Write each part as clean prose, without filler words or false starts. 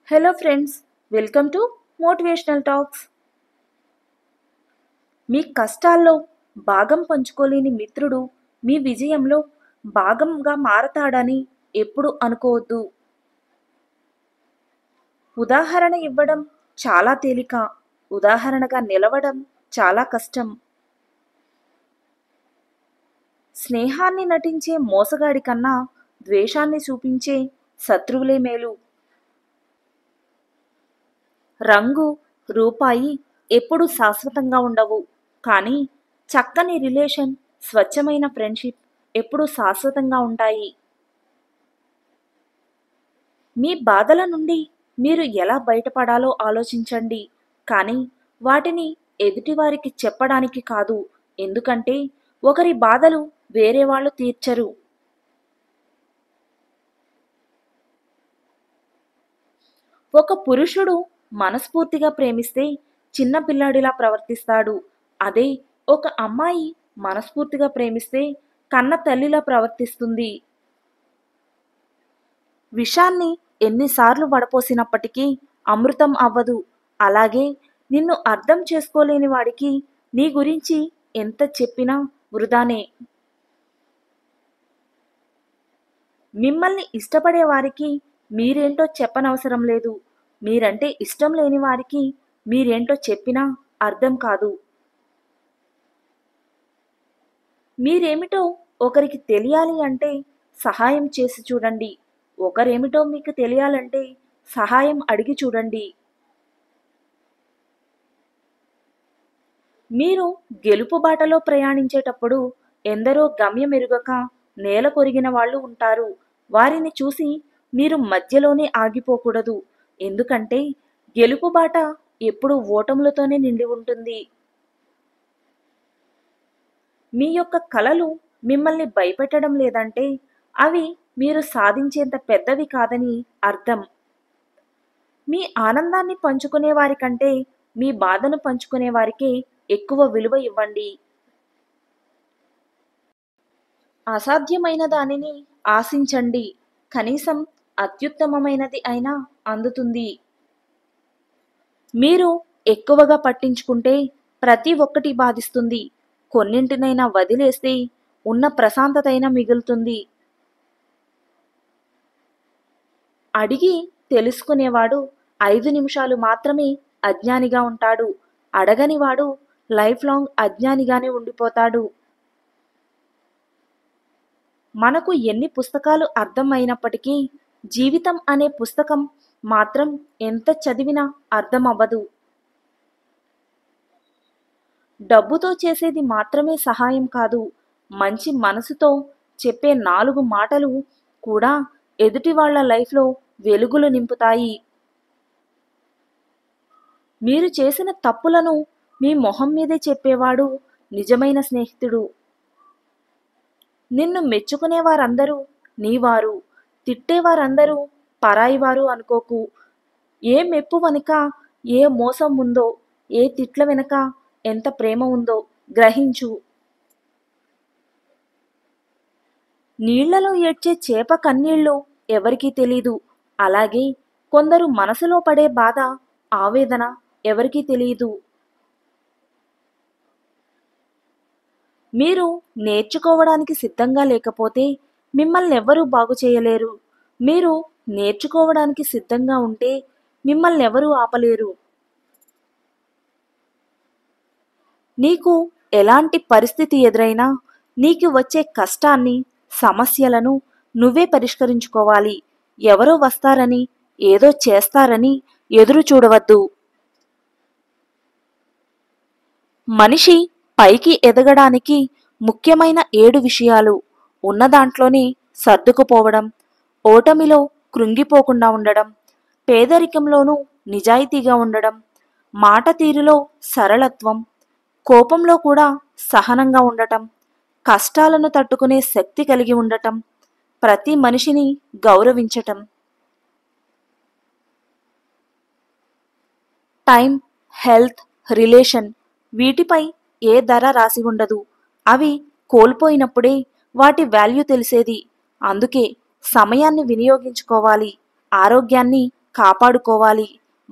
Hello friends, welcome to motivational talks. మీ కష్టాల్లో భాగం పంచుకోలేని మిత్రుడు మీ విజయంలో భాగంగా మారతాడని ఎప్పుడు అనుకోవద్దు. ఉదాహరణ ఇవ్వడం చాలా తేలిక, ఉదాహరణగా నిలవడం చాలా కష్టం. స్నేహాన్ని నటించే మోసగాడి కన్నా ద్వేషాన్ని చూపించే శత్రువులే మేలు. రంగు, రూపాయి ఎప్పుడు శాశ్వతంగా ఉండవు, కానీ చక్కని రిలేషన్, స్వచ్ఛమైన ఫ్రెండ్షిప్ ఎప్పుడు శాశ్వతంగా ఉంటాయి. మీ బాధల నుండి మీరు ఎలా బయటపడాలో ఆలోచించండి, కానీ వాటిని ఎదుటివారికి చెప్పడానికి కాదు. ఎందుకంటే ఒకరి బాధలు వేరే వాళ్ళు తీర్చరు. ఒక పురుషుడు మనస్ఫూర్తిగా ప్రేమిస్తే చిన్న పిల్లాడిలా ప్రవర్తిస్తాడు. అదే ఒక అమ్మాయి మనస్ఫూర్తిగా ప్రేమిస్తే కన్న తల్లిలా ప్రవర్తిస్తుంది. విషాన్ని ఎన్నిసార్లు వడపోసినప్పటికీ అమృతం అవ్వదు. అలాగే నిన్ను అర్థం చేసుకోలేని వాడికి నీ గురించి ఎంత చెప్పినా వృధానే. మిమ్మల్ని ఇష్టపడే వారికి మీరేంటో చెప్పనవసరం లేదు. మీరంటే ఇష్టం లేని వారికి మీరేంటో చెప్పినా అర్థం కాదు. మీరేమిటో ఒకరికి తెలియాలి అంటే సహాయం చేసి చూడండి. ఒకరేమిటో మీకు తెలియాలంటే సహాయం అడిగి చూడండి. మీరు గెలుపు బాటలో ప్రయాణించేటప్పుడు ఎందరో గమ్యమెరుగక నేల కొరిగిన వాళ్ళు ఉంటారు. వారిని చూసి మీరు మధ్యలోనే ఆగిపోకూడదు. ఎందుకంటే గెలుపు బాట ఎప్పుడూ ఓటములతోనే నిండి ఉంటుంది. మీ యొక్క కలలు మిమ్మల్ని భయపెట్టడం లేదంటే అవి మీరు సాధించేంత పెద్దవి కాదని అర్థం. మీ ఆనందాన్ని పంచుకునే వారికంటే మీ బాధను పంచుకునే వారికే ఎక్కువ విలువ ఇవ్వండి. అసాధ్యమైన దానిని ఆశించండి, కనీసం అత్యుత్తమమైనది అయినా అందుతుంది. మీరు ఎక్కువగా పట్టించుకుంటే ప్రతి ఒక్కటి బాధిస్తుంది. కొన్నింటినైనా వదిలేస్తే ఉన్న ప్రశాంతతైనా మిగులుతుంది. అడిగి తెలుసుకునేవాడు 5 నిమిషాలు మాత్రమే అజ్ఞానిగా ఉంటాడు. అడగనివాడు లైఫ్ లాంగ్ అజ్ఞానిగానే ఉండిపోతాడు. మనకు ఎన్ని పుస్తకాలు అర్థం అయినప్పటికీ జీవితం అనే పుస్తకం మాత్రం ఎంత చదివినా అర్థం అవ్వదు. డబ్బుతో చేసేది మాత్రమే సహాయం కాదు, మంచి మనసుతో చెప్పే 4 మాటలు కూడా ఎదుటి వాళ్ళ లైఫ్లో వెలుగులు నింపుతాయి. మీరు చేసిన తప్పులను మీ మొహం మీదే చెప్పేవాడు నిజమైన స్నేహితుడు. నిన్ను మెచ్చుకునేవారందరూ నీవారు, తిట్టేవారందరూ పరాయివారు అనుకోకు. ఏ మెప్పు వెనుక ఏ మోసం ఉందో, ఏ తిట్ల వెనుక ఎంత ప్రేమ ఉందో గ్రహించు. నీళ్లలో ఏడ్చే చేప కన్నీళ్లు ఎవరికీ తెలీదు. అలాగే కొందరు మనసులో పడే బాధ, ఆవేదన ఎవరికీ తెలియదు. మీరు నేర్చుకోవడానికి సిద్ధంగా లేకపోతే మిమ్మల్ని ఎవ్వరూ బాగు చేయలేరు. మీరు నేర్చుకోవడానికి సిద్ధంగా ఉంటే మిమ్మల్ని ఎవరూ ఆపలేరు. నీకు ఎలాంటి పరిస్థితి ఎదురైనా నీకు వచ్చే కష్టాన్ని, సమస్యలను నువ్వే పరిష్కరించుకోవాలి. ఎవరో వస్తారని, ఏదో చేస్తారని ఎదురు చూడవద్దు. మనిషి పైకి ఎదగడానికి ముఖ్యమైన 7 విషయాలు. ఉన్నదాంట్లోనే సర్దుకుపోవడం, ఓటమిలో కృంగిపోకుండా ఉండడం, పేదరికంలోనూ నిజాయితీగా ఉండడం, మాట తీరులో సరళత్వం, కోపంలో కూడా సహనంగా ఉండటం, కష్టాలను తట్టుకునే శక్తి కలిగి ఉండటం, ప్రతి మనిషిని గౌరవించటం. టైం, హెల్త్, రిలేషన్ వీటిపై ఏ ధర రాసి ఉండదు. అవి కోల్పోయినప్పుడే వాటి వాల్యూ తెలిసేది. అందుకే సమయాన్ని వినియోగించుకోవాలి, ఆరోగ్యాన్ని కాపాడుకోవాలి,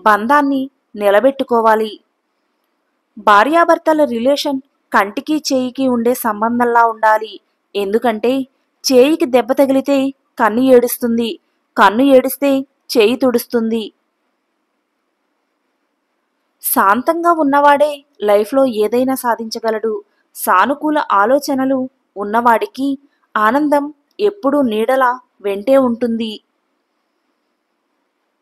బంధాన్ని నిలబెట్టుకోవాలి. భార్యాభర్తల రిలేషన్ కంటికి చేయికి ఉండే సంబంధంలా ఉండాలి. ఎందుకంటే చేయికి దెబ్బ తగిలితే కన్ను ఏడుస్తుంది, కన్ను ఏడిస్తే చేయి తుడుస్తుంది. శాంతంగా ఉన్నవాడే లైఫ్లో ఏదైనా సాధించగలడు. సానుకూల ఆలోచనలు ఉన్నవాడికి ఆనందం ఎప్పుడూ నీడలా వెంటే ఉంటుంది.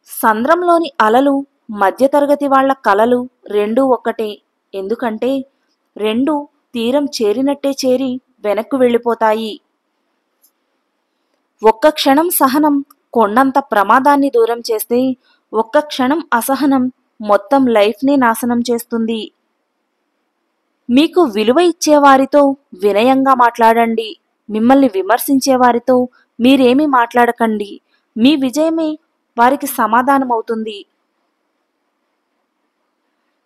సంద్రంలోని అలలు, మధ్యతరగతి వాళ్ల కలలు రెండూ ఒక్కటే. ఎందుకంటే రెండు తీరం చేరినట్టే చేరి వెనక్కు వెళ్ళిపోతాయి. ఒక్క క్షణం సహనం కొండంత ప్రమాదాన్ని దూరం చేస్తే, ఒక్క క్షణం అసహనం మొత్తం లైఫ్ని నాశనం చేస్తుంది. మీకు విలువ ఇచ్చేవారితో వినయంగా మాట్లాడండి. మిమ్మల్ని విమర్శించేవారితో మీరేమీ మాట్లాడకండి. మీ విజయమే వారికి సమాధానమవుతుంది.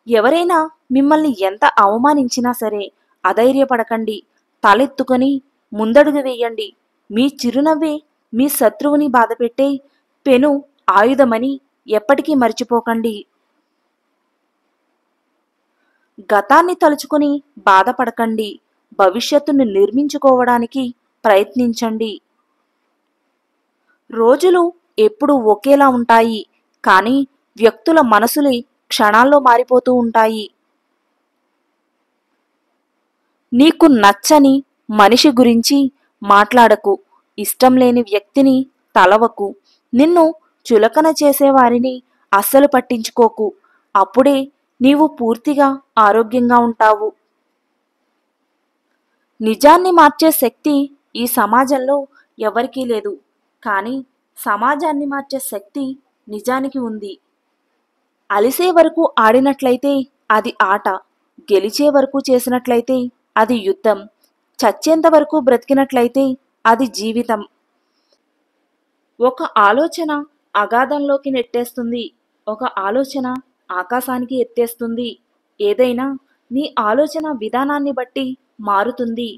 ఎవరైనా మిమ్మల్ని ఎంత అవమానించినా సరే అధైర్యపడకండి. తలెత్తుకొని ముందడుగు వేయండి. మీ చిరునవ్వే మీ శత్రువుని బాధపెట్టే పెను ఆయుధమని ఎప్పటికీ మర్చిపోకండి. గతాన్ని తలుచుకుని బాధపడకండి. భవిష్యత్తును నిర్మించుకోవడానికి ప్రయత్నించండి. రోజులు ఎప్పుడూ ఒకేలా ఉంటాయి, కానీ వ్యక్తుల మనసులే క్షణాల్లో మారిపోతూ ఉంటాయి. నీకు నచ్చని మనిషి గురించి మాట్లాడకు. ఇష్టం లేని వ్యక్తిని తలవకు. నిన్ను చులకన చేసేవారిని అస్సలు పట్టించుకోకు. అప్పుడే నీవు పూర్తిగా ఆరోగ్యంగా ఉంటావు. నిజాన్ని మార్చే శక్తి ఈ సమాజంలో ఎవరికీ లేదు, కానీ సమాజాన్ని మార్చే శక్తి నిజానికి ఉంది. అలిసే వరకు ఆడినట్లయితే అది ఆట, గెలిచే వరకు చేసినట్లయితే అది యుద్ధం, చచ్చేంత వరకు బ్రతికినట్లయితే అది జీవితం. ఒక ఆలోచన అగాధంలోకి నెట్టేస్తుంది, ఒక ఆలోచన ఆకాశానికి ఎత్తేస్తుంది. ఏదైనా నీ ఆలోచన విధానాన్ని బట్టి మారుతుంది.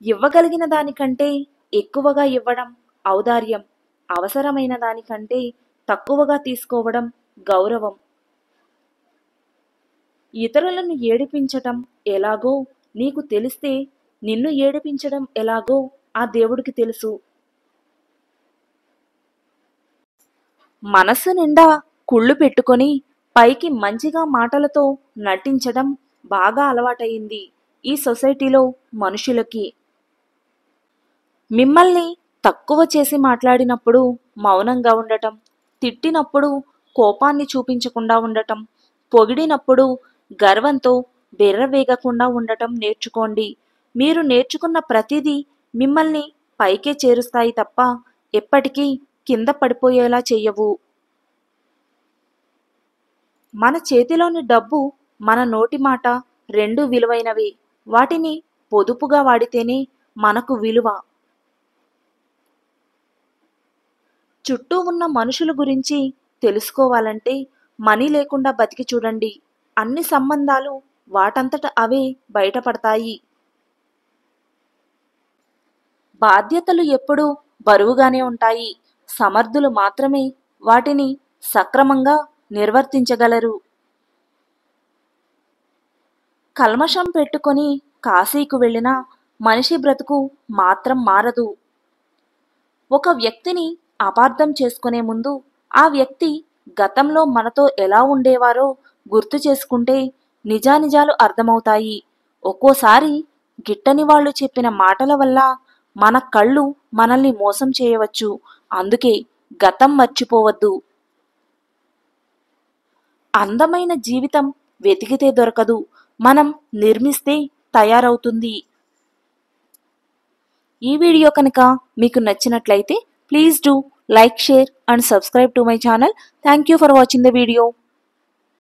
ఇవ్వగలిగిన దానికంటే ఎక్కువగా ఇవ్వడం ఔదార్యం. అవసరమైన దానికంటే తక్కువగా తీసుకోవడం గౌరవం. ఇతరులను ఏడిపించటం ఎలాగో నీకు తెలిస్తే, నిన్ను ఏడిపించడం ఎలాగో ఆ దేవుడికి తెలుసు. మనసు నిండా కుళ్ళు పెట్టుకొని పైకి మంచిగా మాటలతో నటించడం బాగా అలవాటయింది ఈ సొసైటీలో మనుషులకి. మిమ్మల్ని తక్కువ చేసి మాట్లాడినప్పుడు మౌనంగా ఉండటం, తిట్టినప్పుడు కోపాన్ని చూపించకుండా ఉండటం, పొగిడినప్పుడు గర్వంతో బెర్రవేగకుండా ఉండటం నేర్చుకోండి. మీరు నేర్చుకున్న ప్రతిదీ మిమ్మల్ని పైకే చేరుస్తాయి తప్ప ఎప్పటికీ కింద పడిపోయేలా చెయ్యవు. మన చేతిలోని డబ్బు, మన నోటి మాట రెండూ విలువైనవే. వాటిని పొదుపుగా వాడితేనే మనకు విలువ. చుట్టూ ఉన్న మనుషుల గురించి తెలుసుకోవాలంటే మనీ లేకుండా బతికి చూడండి. అన్ని సంబంధాలు వాటంతట అవే బయటపడతాయి. బాధ్యతలు ఎప్పుడూ బరువుగానే ఉంటాయి. సమర్థులు మాత్రమే వాటిని సక్రమంగా నిర్వర్తించగలరు. కల్మషం పెట్టుకొని కాశీకు వెళ్ళిన మనిషి బ్రతుకు మాత్రం మారదు. ఒక వ్యక్తిని అపార్థం చేసుకునే ముందు ఆ వ్యక్తి గతంలో మనతో ఎలా ఉండేవారో గుర్తు చేసుకుంటే నిజానిజాలు అర్థమవుతాయి. ఒక్కోసారి గిట్టని వాళ్ళు చెప్పిన మాటల వల్ల మన కళ్ళు మనల్ని మోసం చేయవచ్చు. అందుకే గతం మర్చిపోవద్దు. అందమైన జీవితం వెతికితే దొరకదు, మనం నిర్మిస్తే తయారవుతుంది. ఈ వీడియో కనుక మీకు నచ్చినట్లయితే please do like, share and subscribe to my channel. Thank you for watching the video.